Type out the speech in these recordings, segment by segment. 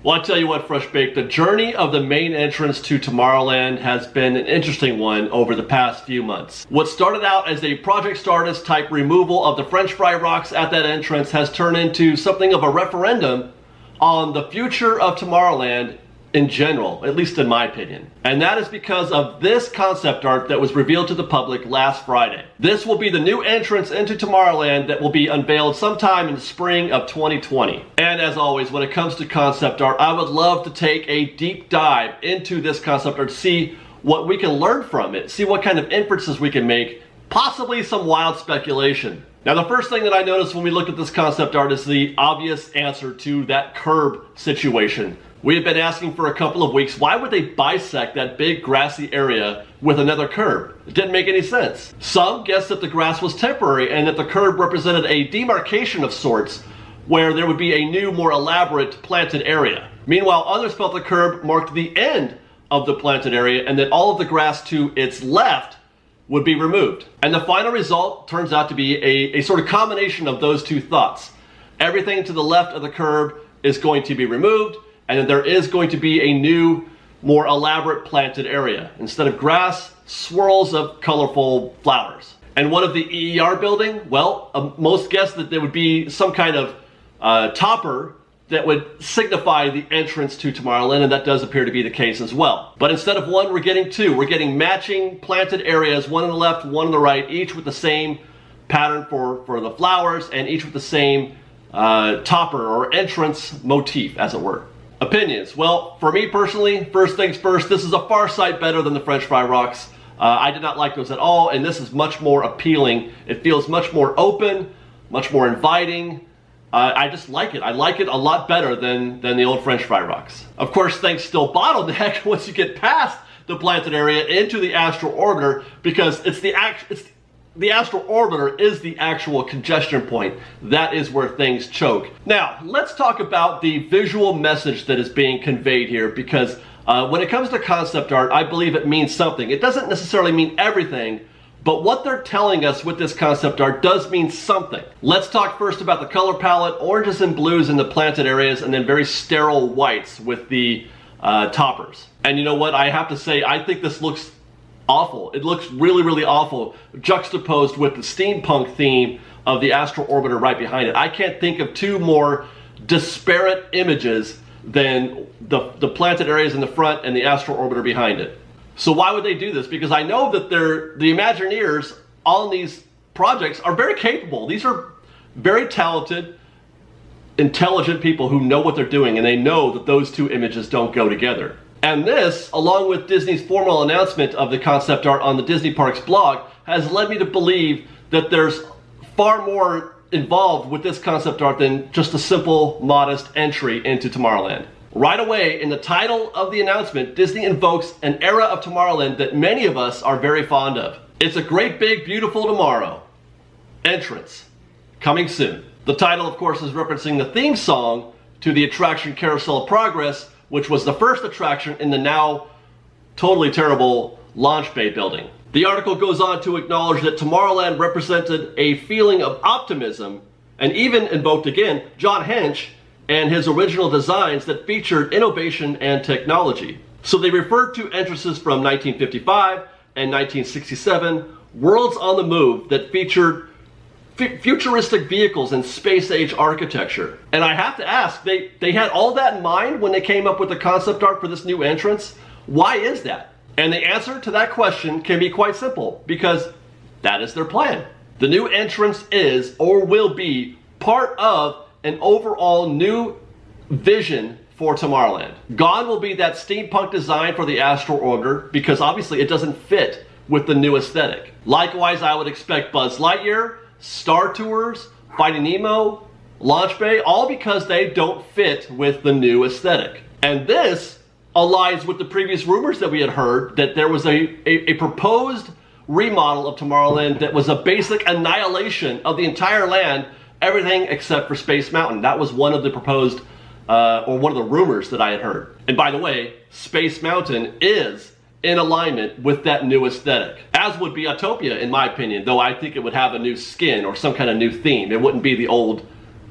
Well, I tell you what, FreshBaked, the journey of the main entrance to Tomorrowland has been an interesting one over the past few months. What started out as a Project Stardust type removal of the French fry rocks at that entrance has turned into something of a referendum on the future of Tomorrowland in general, at least in my opinion. And that is because of this concept art that was revealed to the public last Friday. This will be the new entrance into Tomorrowland that will be unveiled sometime in the spring of 2020. And as always, when it comes to concept art, I would love to take a deep dive into this concept art, see what we can learn from it, see what kind of inferences we can make, possibly some wild speculation. Now, the first thing that I noticed when we looked at this concept art is the obvious answer to that curb situation. We have been asking for a couple of weeks, why would they bisect that big grassy area with another curb? It didn't make any sense. Some guessed that the grass was temporary and that the curb represented a demarcation of sorts where there would be a new, more elaborate planted area. Meanwhile, others felt the curb marked the end of the planted area and that all of the grass to its left would be removed. And the final result turns out to be a sort of combination of those two thoughts. Everything to the left of the curb is going to be removed, and then there is going to be a new, more elaborate planted area. Instead of grass, swirls of colorful flowers. And what of the EER building? Well, most guessed that there would be some kind of topper that would signify the entrance to Tomorrowland, and that does appear to be the case as well. But instead of one, we're getting two. We're getting matching planted areas, one on the left, one on the right, each with the same pattern for the flowers, and each with the same topper or entrance motif, as it were. Opinions. Well, for me personally, first things first, this is a far sight better than the French fry rocks. I did not like those at all, and this is much more appealing. It feels much more open, much more inviting. I just like it. I like it a lot better than the old French fry rocks. Of course, things still bottleneck once you get past the planted area into the astral orbiter, because the astral orbiter is the actual congestion point. That is where things choke. Now, let's talk about the visual message that is being conveyed here, because when it comes to concept art, I believe it means something. It doesn't necessarily mean everything, but what they're telling us with this concept art does mean something. Let's talk first about the color palette. Oranges and blues in the planted areas, and then very sterile whites with the toppers. And you know what? I have to say, I think this looks awful. It looks really, really awful, juxtaposed with the steampunk theme of the astral orbiter right behind it. I can't think of two more disparate images than the planted areas in the front and the astral orbiter behind it. So why would they do this? Because I know that the Imagineers on these projects are very capable. These are very talented, intelligent people who know what they're doing, and they know that those two images don't go together. And this, along with Disney's formal announcement of the concept art on the Disney Parks blog, has led me to believe that there's far more involved with this concept art than just a simple, modest entry into Tomorrowland. Right away, in the title of the announcement, Disney invokes an era of Tomorrowland that many of us are very fond of. It's a great, big, beautiful tomorrow. Entrance. Coming soon. The title, of course, is referencing the theme song to the attraction Carousel of Progress, which was the first attraction in the now totally terrible Launch Bay building. The article goes on to acknowledge that Tomorrowland represented a feeling of optimism, and even invoked again John Hench and his original designs that featured innovation and technology. So they referred to entrances from 1955 and 1967, worlds on the move that featured futuristic vehicles and space-age architecture. And I have to ask, they had all that in mind when they came up with the concept art for this new entrance? Why is that? And the answer to that question can be quite simple, because that is their plan. The new entrance is, or will be, part of an overall new vision for Tomorrowland. Gone will be that steampunk design for the astral orbiter, because obviously it doesn't fit with the new aesthetic. Likewise, I would expect Buzz Lightyear, Star Tours, Finding Nemo, Launch Bay, all because they don't fit with the new aesthetic. And this aligns with the previous rumors that we had heard that there was a proposed remodel of Tomorrowland that was a basic annihilation of the entire land, everything except for Space Mountain. That was one of the proposed, or one of the rumors that I had heard. And by the way, Space Mountain is in alignment with that new aesthetic, as would be Autopia in my opinion, though I think it would have a new skin or some kind of new theme. It wouldn't be the old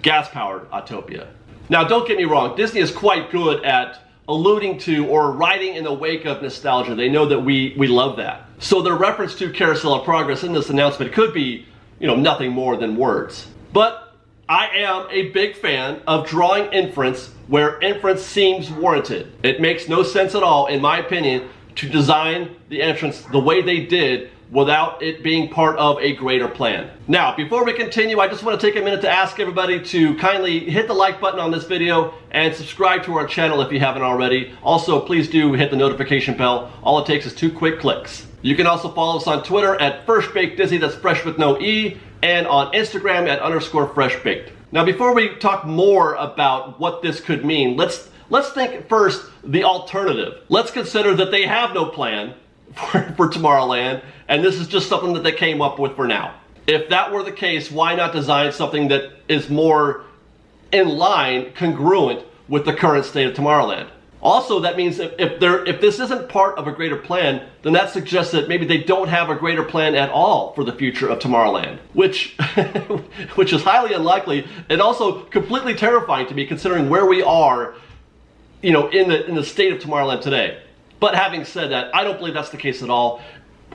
gas-powered Autopia. Now, don't get me wrong, Disney is quite good at alluding to or riding in the wake of nostalgia. They know that we love that. So their reference to Carousel of Progress in this announcement could be, nothing more than words. But I am a big fan of drawing inference where inference seems warranted. It makes no sense at all, in my opinion, to design the entrance the way they did without it being part of a greater plan. Now, before we continue, I just want to take a minute to ask everybody to kindly hit the like button on this video and subscribe to our channel if you haven't already. Also, please do hit the notification bell. All it takes is 2 quick clicks. You can also follow us on Twitter at FreshBaked Disney, that's fresh with no E, and on Instagram at _FreshBaked. Now, before we talk more about what this could mean, let's think first the alternative. Let's consider that they have no plan for Tomorrowland, and this is just something that they came up with for now. If that were the case, why not design something that is more in line, congruent with the current state of Tomorrowland? Also, that means if this isn't part of a greater plan, then that suggests that maybe they don't have a greater plan at all for the future of Tomorrowland, which is highly unlikely and also completely terrifying to me, considering where we are, in the state of Tomorrowland today. But having said that, I don't believe that's the case at all.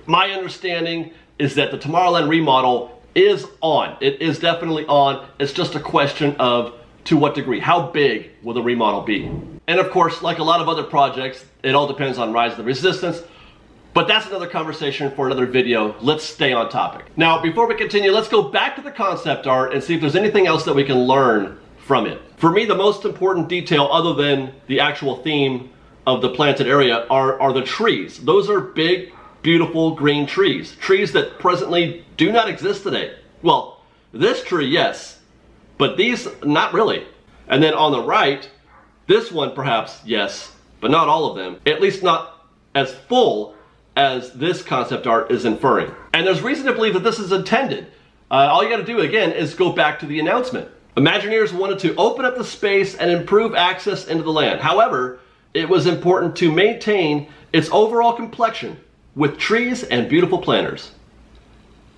My understanding is that the Tomorrowland remodel is on. It is definitely on. It's just a question of to what degree. How big will the remodel be? And of course, like a lot of other projects, it all depends on Rise of the Resistance. But that's another conversation for another video. Let's stay on topic. Now, before we continue, let's go back to the concept art and see if there's anything else that we can learn from it. For me, the most important detail, other than the actual theme of the planted area, are the trees. Those are big, beautiful green trees. Trees that presently do not exist today. Well, this tree, yes, but these, not really. And then on the right, this one perhaps, yes, but not all of them. At least not as full as this concept art is inferring. And there's reason to believe that this is intended. All you gotta do, again, is go back to the announcement. Imagineers wanted to open up the space and improve access into the land. However, it was important to maintain its overall complexion with trees and beautiful planters.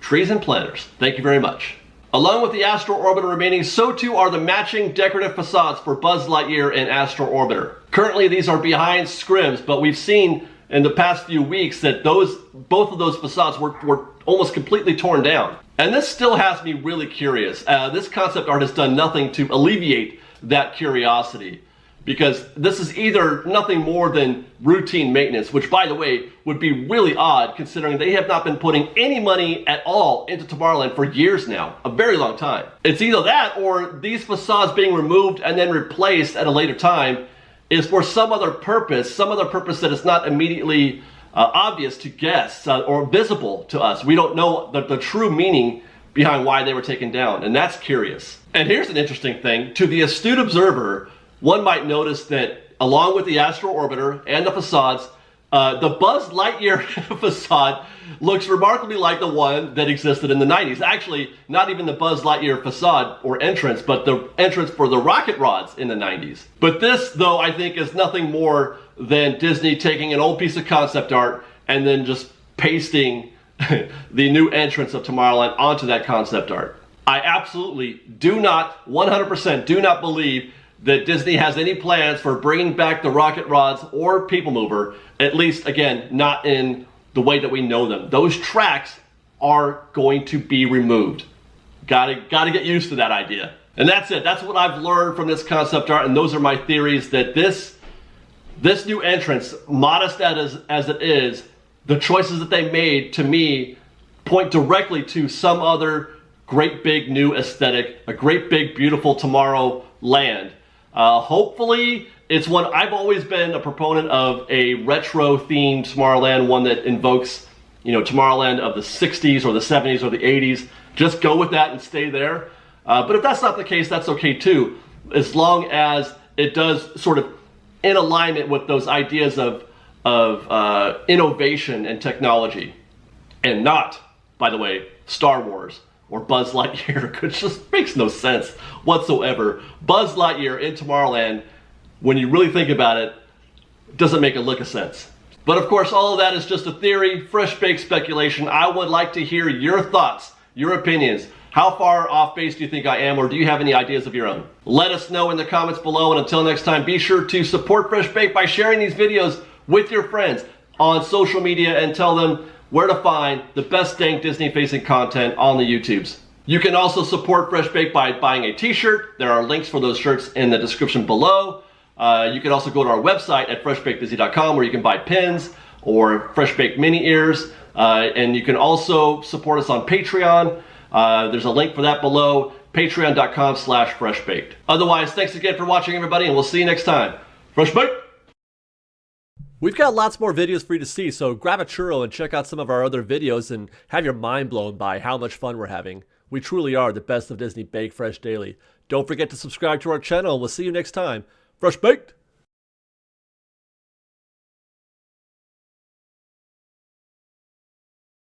Trees and planters, thank you very much. Along with the Astro Orbiter remaining, so too are the matching decorative facades for Buzz Lightyear and Astro Orbiter. Currently, these are behind scrims, but we've seen in the past few weeks that both of those facades were almost completely torn down. And this still has me really curious. This concept art has done nothing to alleviate that curiosity, because this is either nothing more than routine maintenance, which, by the way, would be really odd considering they have not been putting any money at all into Tomorrowland for years now, a very long time. It's either that or these facades being removed and then replaced at a later time is for some other purpose that is not immediately obvious to guests or visible to us. We don't know the true meaning behind why they were taken down, and that's curious. And here's an interesting thing. To the astute observer, one might notice that along with the Astro Orbiter and the facades, the Buzz Lightyear facade looks remarkably like the one that existed in the 90s. Actually, not even the Buzz Lightyear facade or entrance, but the entrance for the rocket rods in the 90s. But this, though, I think is nothing more than Disney taking an old piece of concept art and then just pasting the new entrance of Tomorrowland onto that concept art. I absolutely do not, 100% do not believe that Disney has any plans for bringing back the rocket rods or People Mover, at least, again, not in the way that we know them. Those tracks are going to be removed. Gotta get used to that idea. And that's it. That's what I've learned from this concept art, and those are my theories that this new entrance, modest as it is, the choices that they made, to me, point directly to some other great big new aesthetic, a great big beautiful Tomorrowland. Hopefully it's one. I've always been a proponent of a retro themed Tomorrowland, one that invokes, Tomorrowland of the 60s or the 70s or the 80s. Just go with that and stay there. But if that's not the case, that's okay too, as long as it does sort of in alignment with those ideas of innovation and technology, and not, by the way, Star Wars or Buzz Lightyear, which just makes no sense whatsoever. Buzz Lightyear in Tomorrowland, when you really think about it, doesn't make a lick of sense. But of course, all of that is just a theory, fresh baked speculation. I would like to hear your thoughts, your opinions. How far off base do you think I am, or do you have any ideas of your own? Let us know in the comments below, and until next time, be sure to support FreshBaked by sharing these videos with your friends on social media and tell them where to find the best dank Disney-facing content on the YouTubes. You can also support FreshBaked by buying a t-shirt. There are links for those shirts in the description below. You can also go to our website at freshbakedisney.com where you can buy pins or FreshBaked mini ears. And you can also support us on Patreon. There's a link for that below, patreon.com/freshbaked. Otherwise, thanks again for watching, everybody, and we'll see you next time. FreshBaked! We've got lots more videos for you to see, so grab a churro and check out some of our other videos and have your mind blown by how much fun we're having. We truly are the best of Disney Bake Fresh Daily. Don't forget to subscribe to our channel, and we'll see you next time. FreshBaked!